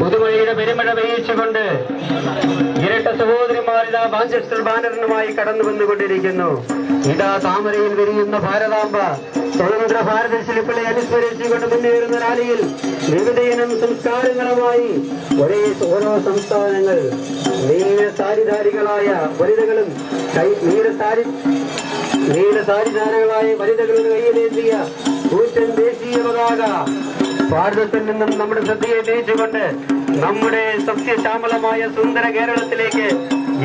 പുതുമഴയുടെ പെരുമഴ പെയ്യിച്ചുകൊണ്ട് ഇരട്ട സഹോദരിമാരിതാ മാഞ്ചസ്റ്റർ ബാനറിനുമായി കടന്നു വന്നുകൊണ്ടിരിക്കുന്നു. ഇതാ താമരയിൽ വിരിയുന്ന ഭാരതാംബ സ്വതന്ത്ര ഭാരത ശില്പികളെ അനുസ്മരിച്ചുകൊണ്ട് മുന്നേറുന്ന റാലിയിൽ വിവിധയിനം സംസ്കാരങ്ങളുമായി ഓരോ സംസ്ഥാനങ്ങൾ നീലസാരിധാരികളായ വനിതകളും നീലസാരിധാരകളായ വനിതകളും കയ്യിലേന്തിയ കൂറ്റൻ ദേശീയ പതാക ഭാരതത്തിൽ നിന്നും നമ്മുടെ ശ്രദ്ധയെ തിരിച്ചുകൊണ്ട് നമ്മുടെ സസ്യശ്യാമളമായ സുന്ദര കേരളത്തിലേക്ക്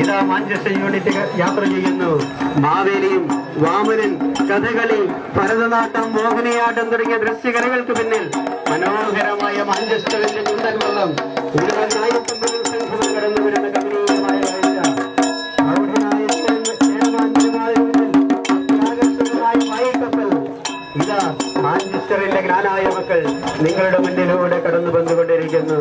ഇതാ മാഞ്ചസ്റ്റർ യൂണിറ്റ് യാത്ര ചെയ്യുന്നു. മാവേലിയും വാമനൻ, കഥകളി, ഭരതനാട്ടം, മോഹിനിയാട്ടം തുടങ്ങിയ ദൃശ്യകലകൾക്ക് പിന്നിൽ മനോഹരമായ മാഞ്ചസ്റ്ററിന്റെ ചുണ്ടൻ വെള്ളം കടന്നു വരുന്ന കമനീയമായ വായിക്കപ്പൽ ഇതാ മാഞ്ചസ്റ്ററിന്റെ ജ്ഞാനായ മക്കൾ നിങ്ങളുടെ മുന്നിലൂടെ കടന്നു വന്നുകൊണ്ടിരിക്കുന്നു.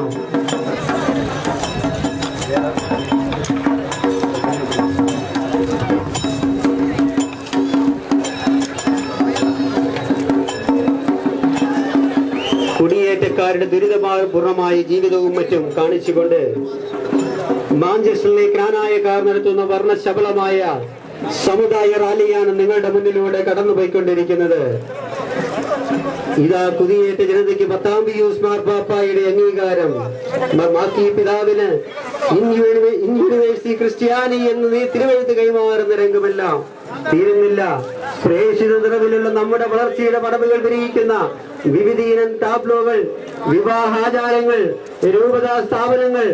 കുടിയേറ്റക്കാരുടെ ദുരിതപൂർണമായ ജീവിതവും മറ്റും കാണിച്ചുകൊണ്ട് മാഞ്ചസ്റ്ററിലെ ജ്ഞാനായക്കാർ നടത്തുന്ന വർണ്ണശബളമായ സമുദായ റാലിയാണ് നിങ്ങളുടെ മുന്നിലൂടെ കടന്നുപോയിക്കൊണ്ടിരിക്കുന്നത്. ഇതാ കുടിയേറ്റ ജനതയ്ക്ക് 10-ാം പിയൂസ് മാർപ്പാപ്പായുടെ അംഗീകാരം, മാക്കി പിതാവിന് യൂണിവേഴ്സിറ്റി ക്രിസ്ത്യാനി എന്ന് തിരുവെഴുത്ത് കൈമാറുന്ന രംഗമെല്ലാം തീരുന്നില്ല. പ്രേക്ഷിത നിറവിലുള്ള നമ്മുടെ വളർച്ചയുടെ പടവുകൾ വിരിയിക്കുന്ന വിവിധയിനം ടാബ്ലോകൾ, വിവാഹാചാരങ്ങൾ, രൂപതാ സ്ഥാപനങ്ങൾ,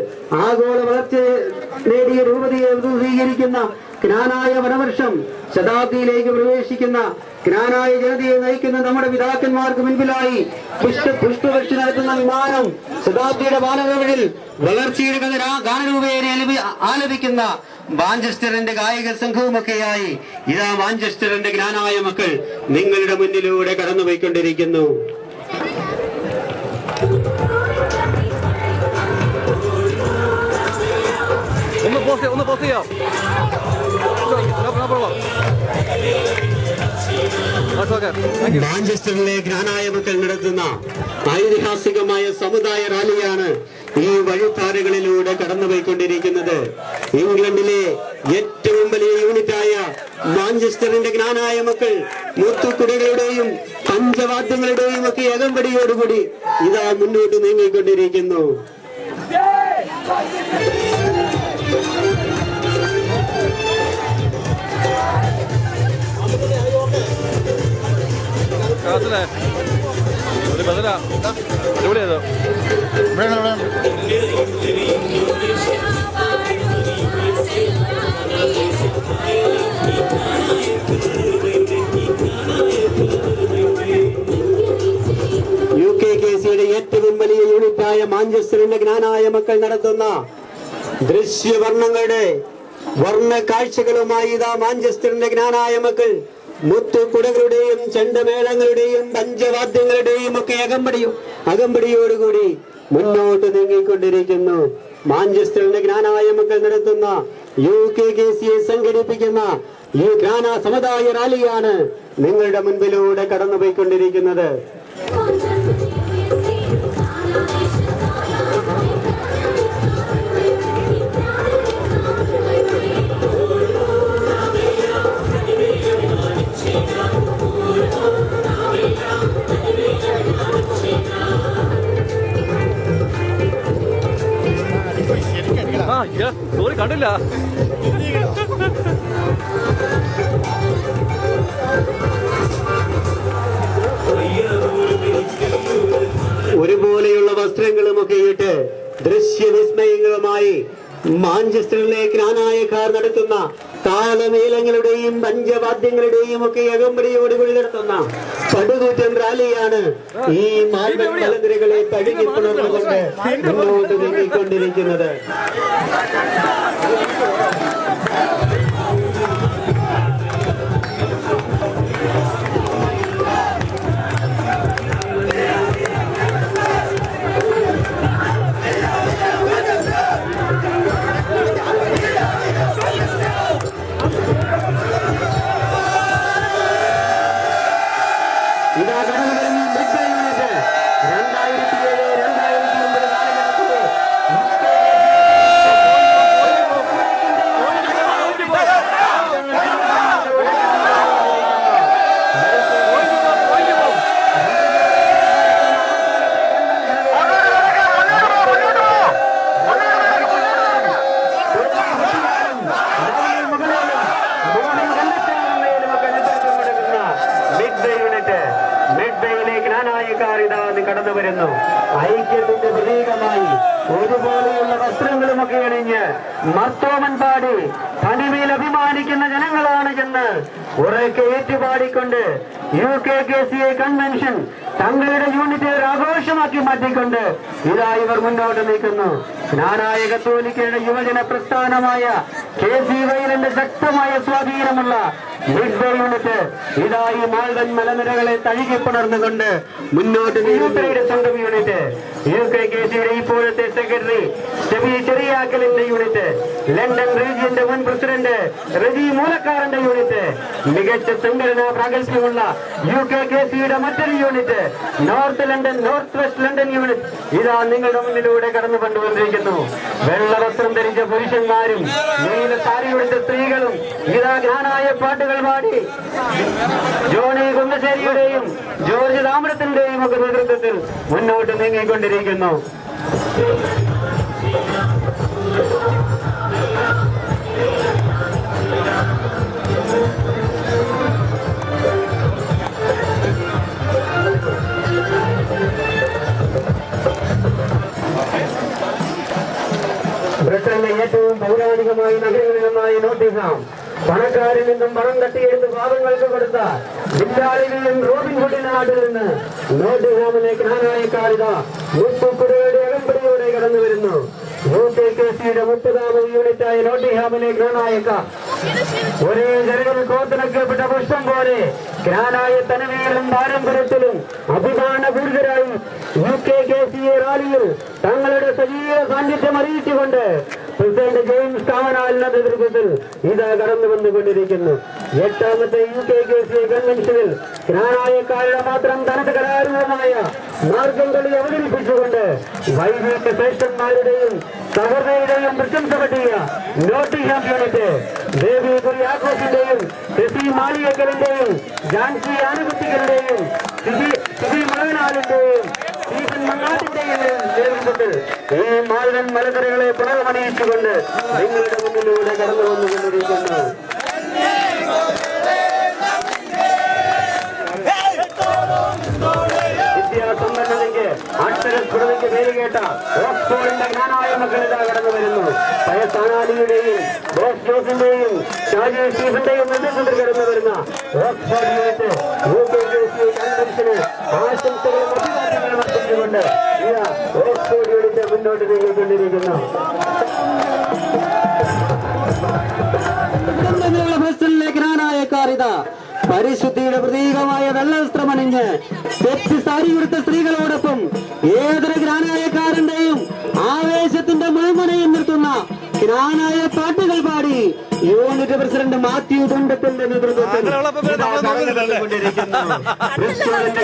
ആഗോള വളർച്ച നേടിയ രൂപതയെ സ്വീകരിക്കുന്ന ജ്ഞാനായ വനവർഷം, ശതാബ്ദിയിലേക്ക് പ്രവേശിക്കുന്ന ജ്ഞാനായ ജനതയെ നയിക്കുന്ന നമ്മുടെ പിതാക്കന്മാർക്ക് മുൻപിലായി പുഷ്പവൃഷ്ടി നടത്തുന്ന വിമാനം, ശതാബ്ദിയുടെ ബാലകളിൽ വളർച്ചയുടെ ഗാനരൂപേണ ആലപിക്കുന്ന മാഞ്ചസ്റ്ററിന്റെ ഗായക സംഘവുമൊക്കെയായി ഇതാ മാഞ്ചസ്റ്ററിന്റെ ജ്ഞാനായ മക്കൾ നിങ്ങളുടെ മുന്നിലൂടെ കടന്നുപോയിക്കൊണ്ടിരിക്കുന്നു. ഒന്ന് പോസ്റ്റ് ചെയ്യാം. മാഞ്ചസ്റ്ററിലെ ജ്ഞാനായ മക്കൾ നടത്തുന്ന ഐതിഹാസികമായ സമുദായ റാലിയാണ് ഈ വഴിത്താരകളിലൂടെ കടന്നുപോയിക്കൊണ്ടിരിക്കുന്നത്. ഇംഗ്ലണ്ടിലെ ഏറ്റവും വലിയ യൂണിറ്റായ മാഞ്ചസ്റ്ററിന്റെ ജ്ഞാനായ മക്കൾ മുത്തുക്കുടകളുടെയും പഞ്ചവാദ്യങ്ങളുടെയും ഒക്കെ അകമ്പടിയോടുകൂടി ഇതാ മുന്നോട്ട് നീങ്ങിക്കൊണ്ടിരിക്കുന്നു. അടിപൊളിയായത്. UKKCയുടെ ഏറ്റവും വലിയ യൂണിറ്റായ മാഞ്ചസ്റ്ററിന്റെ ജ്ഞാനായ മക്കൾ നടത്തുന്ന ദൃശ്യവർണ്ണങ്ങളുടെ വർണ്ണ കാഴ്ചകളുമായി ഇതാ മാഞ്ചസ്റ്ററിന്റെ ജ്ഞാനായ മക്കൾ മുത്തുകുടകളുടെയും ചെണ്ടമേളങ്ങളുടെയും പഞ്ചവാദ്യങ്ങളുടെയും ഒക്കെ അകമ്പടിയോടുകൂടി മുന്നോട്ട് നീങ്ങിക്കൊണ്ടിരിക്കുന്നു. മാഞ്ചസ്റ്ററിന്റെ ജ്ഞാനായ മക്കൾ നടത്തുന്ന UKKCയെ സംഘടിപ്പിക്കുന്ന ഈ ജ്ഞാന സമുദായ റാലിയാണ് നിങ്ങളുടെ മുൻപിലൂടെ കടന്നുപോയിക്കൊണ്ടിരിക്കുന്നത്. സോറി കണ്ടില്ല. ഒരുപോലെയുള്ള വസ്ത്രങ്ങളുമൊക്കെ ഇട്ട് ദൃശ്യവിസ്മയങ്ങളുമായി മാഞ്ചസ്റ്ററിലെ ജ്ഞാനായക്കാർ നടത്തുന്ന താളമേളങ്ങളുടെയും പഞ്ചവാദ്യങ്ങളുടെയും ഒക്കെ അകമ്പടിയോടുകൂടി നടത്തുന്ന പടുകൂറ്റൻ റാലിയാണ് ഈ മാൽബൺ മലനിരകളെ തഴുകി പുണർന്നുകൊണ്ട് മുന്നോട്ട് നീങ്ങിക്കൊണ്ടിരിക്കുന്നത്. ജ്ഞാനായക്കാർ ഇതാ കടന്നു വരുന്നു. ഐക്യത്തിന്റെ പ്രതീകമായി ഒരുപോലെയുള്ള വസ്ത്രങ്ങളുമൊക്കെ അണിഞ്ഞ് മർത്തോമൻ പാടി തനിമയിൽ അഭിമാനിക്കുന്ന ജനങ്ങളാണ് എന്ന് ഉറക്കെ ഏറ്റുപാടിക്കൊണ്ട് UKKCA കൺവെൻഷൻ തങ്ങളുടെ യൂണിറ്റ് ഒരു ആഘോഷമാക്കി മാറ്റിക്കൊണ്ട് ഇതാ ഇവർ മുന്നോട്ട് നീക്കുന്നു. ജ്ഞാനായ കത്തോലിക്കയുടെ യുവജന പ്രസ്ഥാനമായ KCYന്റെ ശക്തമായ സ്വാധീനമുള്ള മിഡ് യൂണിറ്റ് ഇതാ ഈ മാൾഡൻ മലനിരകളെ തഴുകിപ്പുണർന്നുകൊണ്ട് മുന്നോട്ട് നീങ്ങുന്നവരുടെ സ്വന്തം യൂണിറ്റ് UKKCയുടെ ഇപ്പോഴത്തെ സെക്രട്ടറി സ്റ്റെബി ചെറിയാക്കലിന്റെ യൂണിറ്റ്, ലണ്ടൻ റീജിയന്റെ മുൻ പ്രസിഡന്റ് റജി മൂലക്കാരന്റെ യൂണിറ്റ്, മികച്ച സംഘടനാ പ്രാഗൽഭ്യമുള്ള UKKCയുടെ മറ്റൊരു unit north west London unit ഇതാ നിങ്ങളുടെ മുന്നിലൂടെ കടന്നു കൊണ്ടുവന്നിരിക്കുന്നു. വെള്ള വസ്ത്രം ധരിച്ച പുരുഷന്മാരും നീല സാരിയുടെ സ്ത്രീകളും ഇതാ ജ്ഞാനായ പാട്ടുകൾ പാടി ജോണി കുന്നശ്ശേരിയുടെയും ജോർജ് താമരത്തിന്റെയും ഒക്കെ നേതൃത്വത്തിൽ മുന്നോട്ട് നീങ്ങിക്കൊണ്ടിരിക്കുന്നു. ബ്രിട്ടനിലെ ഏറ്റവും പൗരാണികമായ നഗരങ്ങളിലൊന്നായ നോട്ടിംഗ്ഹാം പണക്കാരിൽ നിന്നും പണം തട്ടിയെടുത്ത് പാവങ്ങൾക്ക് കൊടുത്ത ബില്ലാളിലെയും റോബിൻഹുഡിന്റെ നാട്ടിൽ നിന്ന് നോട്ടിംഗ്ഹാമിലെ ജ്ഞാനായക്കാരിത മുത്തുക്കുടയുടെ അകമ്പടിയോടെ കടന്നു വരുന്നു. UKKCയുടെ 30ാമത് യൂണിറ്റായ നോട്ടിംഗ്ഹാമിലെ ജ്ഞാനായക്ക ഒരേ ജനങ്ങളിൽ കോർത്തിണക്കപ്പെട്ട പുഷ്പം പോലെ ജ്ഞാനായ തനിമയിലും പാരമ്പര്യത്തിലും അഭിമാനപൂരിതരായി UKKCA റാലിയിൽ തങ്ങളുടെ സജീവ സാന്നിധ്യം അറിയിച്ചുകൊണ്ട് പ്രസിഡന്റ് ജെയിംസ് കാമനാലിന്റെ നേതൃത്വത്തിൽ ഇതാ കടന്നു വന്നുകൊണ്ടിരിക്കുന്നു. 8ാമത്തെ UKKCA കൺവെൻഷനിൽ ജ്ഞാനായക്കാരുടെ മാത്രം തനത് കലാരൂപമായ മാർഗം കളി അവതരിപ്പിച്ചുകൊണ്ട് വൈദിക ശ്രേഷ്ഠന്മാരുടെയും സഹോദരയുടെയും പ്രശംസ പറ്റിയ നോട്ടിംഗ്ഹാം യൂണിറ്റ് ദേവി കുര്യാക്കോസിന്റെയും ശശി മാളിയക്കലിന്റെയും ജാൻസി ആനുകുട്ടികളുടെയും സുധി മലനാലിന്റെയും സ്റ്റീഫൻ മങ്ങാട്ടിന്റെയും നേതൃത്വത്തിൽ ഈ മാൾഡൻ മലകരകളെ പുനർമണിയിച്ചുകൊണ്ട് നിങ്ങളുടെ മുന്നിലൂടെ കടന്നു വന്നുകൊണ്ടിരിക്കുന്നു. വിദ്യാസമ്പന്നതയ്ക്ക് അക്ഷരസ്ഫുടതയ്ക്ക് പേര് കേട്ട ഓക്സ്ഫോർഡിന്റെ ജ്ഞാനായ മക്കൾ ഇതാ കടന്നു വരുന്നു. പയസാനാലിയുടെയും ബോസ് ജോസിന്റെയും ഷാജി സ്റ്റീഫന്റെയും നേതൃത്വത്തിൽ കടന്നു വരുന്ന ഓക്സ്ഫോർഡ് യൂണിറ്റ് UKKCA കൺവെൻഷന് ആശംസകളും അഭിവാദ്യങ്ങളും അർപ്പിച്ചുകൊണ്ട് ഇതാ ഓക്സ്ഫോർഡ് യൂണിറ്റ് മുന്നോട്ട് നീങ്ങിക്കൊണ്ടിരിക്കുന്നു. ജ്ഞാനായക്കാരിത പരിശുദ്ധിയുടെ പ്രതീകമായ വെള്ളവസ്ത്രമണിഞ്ഞ് തെറ്റ് സാരിയുടുത്ത സ്ത്രീകളോടൊപ്പം ഏതൊരു ജ്ഞാനായക്കാരന്റെയും ആവേശത്തിന്റെ മുഴുമുനയും നിർത്തുന്ന ജ്ഞാനായ പാട്ടുകൾ പാടി യൂണിറ്റ് പ്രസിഡന്റ് മാത്യു തുണ്ടത്തിന്റെ നേതൃത്വത്തിൽ